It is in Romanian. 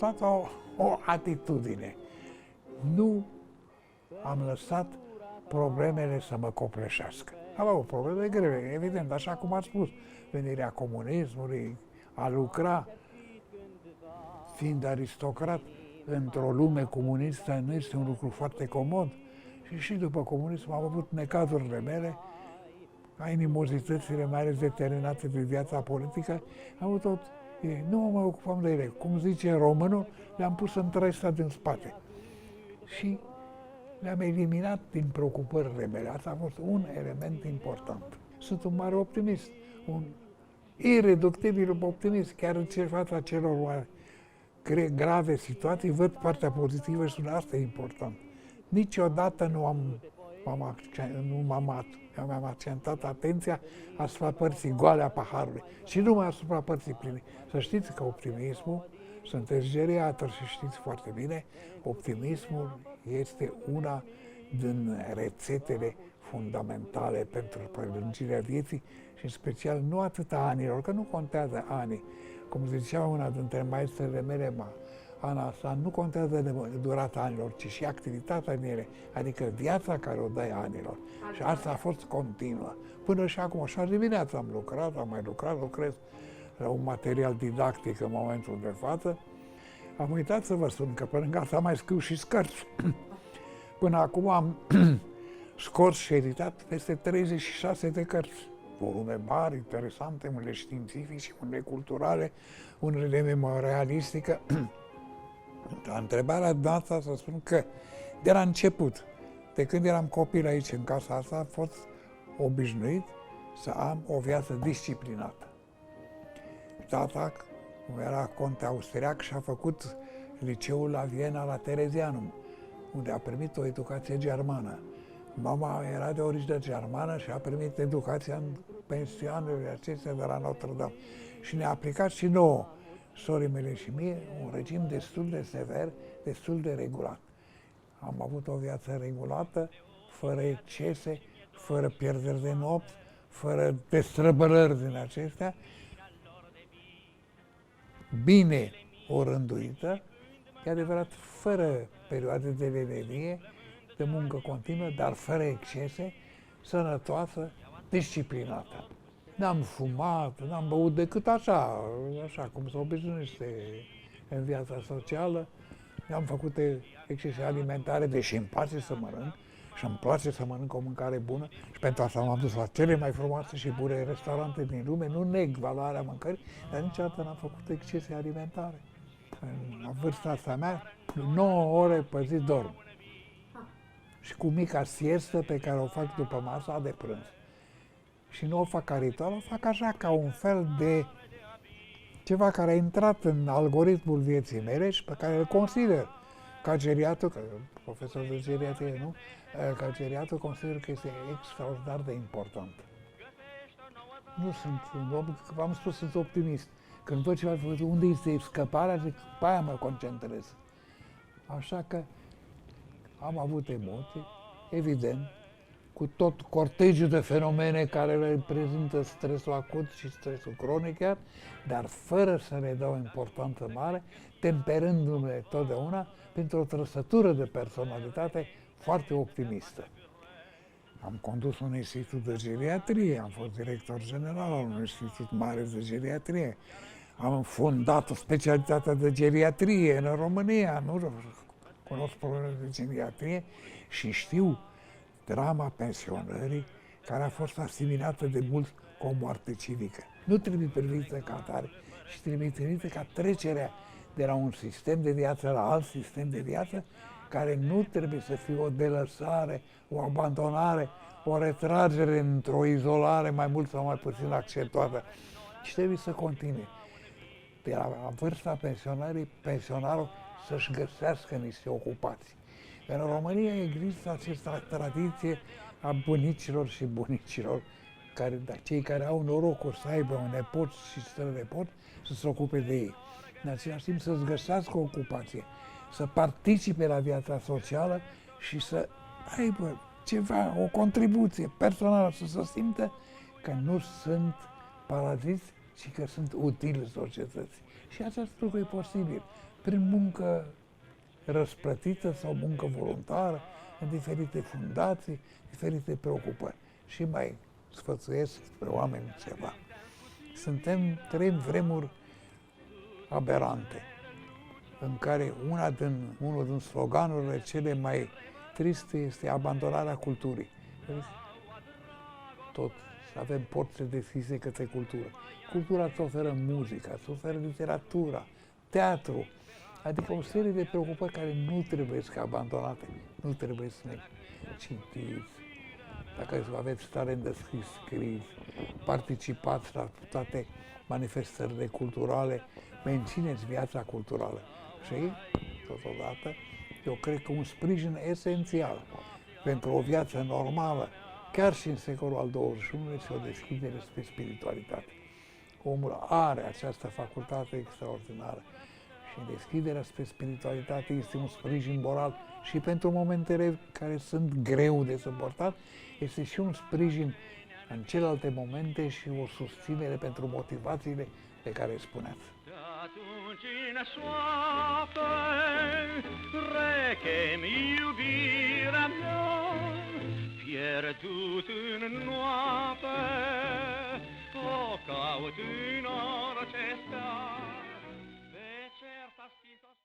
adoptat o atitudine. Nu am lăsat problemele să mă copleșească. Am avut probleme grele, evident, așa cum ați spus, venirea comunismului, a lucra, fiind aristocrat, într-o lume comunistă nu este un lucru foarte comod. Și după comunism am avut necazurile mele, animozitățile, mai ales determinate de viața politică, am avut tot. Nu mă mai ocupam de ele. Cum zice românul, le-am pus în trăista din spate. Și le-am eliminat din preocupările mele. Asta a fost un element important. Sunt un mare optimist, un ireductibil optimist, chiar în fața celor grave situații, văd partea pozitivă și asta e important. Niciodată nu mi-am accentat atenția asupra părții goale a paharului și numai asupra părții pline. Să știți că optimismul, sunteți geriatri și știți foarte bine, optimismul este una din rețetele fundamentale pentru prelungirea vieții și în special nu atât a anilor, că nu contează anii. Cum zicea una dintre maestrele mele, Ana asta, nu contează de durata anilor, ci și activitatea în ele, adică viața care o dai anilor. Și asta a fost continuă. Până și acum, așa dimineața am mai lucrat, lucrez la un material didactic în momentul de față. Am uitat să vă spun că pe lângă asta mai scriu și scărți. Până acum am scos și editat peste 36 de cărți. Volume mari, interesante, unele științifice, unele culturale, unele de memorialistică. La întrebarea dată să spun că de la început, de când eram copil aici în casa asta, am fost obișnuit să am o viață disciplinată. Tata era conte austriac și a făcut liceul la Viena, la Terezianum, unde a primit o educație germană. Mama era de origine germană și a primit educația în pensioanele acestea de la Notre-Dame. Și ne-a aplicat și nouă, sorii mele și mie, un regim destul de sever, destul de regulat. Am avut o viață regulată, fără excese, fără pierderi de nopți, fără destrăbălări din acestea, bine orânduită, e adevărat, fără perioade de lenerie, de muncă continuă, dar fără excese, sănătoasă, disciplinată. N-am fumat, n-am băut decât așa cum se obișnuiește în viața socială. Am făcut excese alimentare, deși îmi place să mănânc și îmi place să mănânc o mâncare bună și pentru asta m-am dus la cele mai frumoase și bune restaurante din lume, nu neg valoarea mâncării, dar niciodată n-am făcut excese alimentare. La vârsta asta mea, 9 ore pe zi dorm. Și cu mica siestă pe care o fac după masa de prânz. Și nu o fac ca ritual, o fac așa ca un fel de ceva care a intrat în algoritmul vieții mele și pe care îl consider ca geriatru, profesor de geriatrie, nu? Ca geriatru consider că este extraordinar de important. Nu sunt un om, v-am spus, sunt optimist. Când văd ceva, unde este scăparea, zic, pe aia mă concentrez. Așa că am avut emoții, evident, cu tot cortegiul de fenomene care reprezintă stresul acut și stresul cronic chiar, dar fără să le dau importanță mare, temperându-le totdeauna pentru o trăsătură de personalitate foarte optimistă. Am condus un institut de geriatrie, am fost director general al unui institut mare de geriatrie, am fondat o specialitate de geriatrie în România, nu cunosc problemele de geriatrie și știu drama pensionării care a fost asimilată de mulți cu o moarte civică. Nu trebuie privită ca atare, ci trebuie privită ca trecerea de la un sistem de viață la alt sistem de viață, care nu trebuie să fie o delăsare, o abandonare, o retragere într-o izolare mai mult sau mai puțin accentuată, ci trebuie să continue. De la vârsta pensionării, pensionarul să-și găsească niște ocupații. În România există această tradiție a bunicilor și bunicilor, cei care au norocul să aibă un nepot și strănepot, să se ocupe de ei. În același timp să-ți găsească o ocupație, să participe la viața socială și să aibă ceva, o contribuție personală, să se simtă că nu sunt paraziți, ci că sunt utili societății. Și acest lucru e posibil. prin muncă răsplătită sau muncă voluntară, în diferite fundații, diferite preocupări. Și mai sfățuiesc spre oameni ceva. Trăim vremuri aberante, în care unul din sloganurile cele mai triste este abandonarea culturii. Tot să avem porțile deschise către cultură. Cultura îți oferă muzica, îți oferă literatura, teatru, adică o serie de preocupări care nu trebuie să abandonate, nu trebuie să ne citiți. Dacă aveți talent de scriți, participați la toate manifestările culturale, mențineți viața culturală. Și, totodată, eu cred că un sprijin esențial pentru o viață normală, chiar și în secolul al XXI, este o deschidere spre spiritualitate. Omul are această facultate extraordinară și deschiderea spre spiritualitate este un sprijin moral și pentru momentele care sunt greu de suportat, este și un sprijin în celelalte momente și o susținere pentru motivațiile pe care spuneați.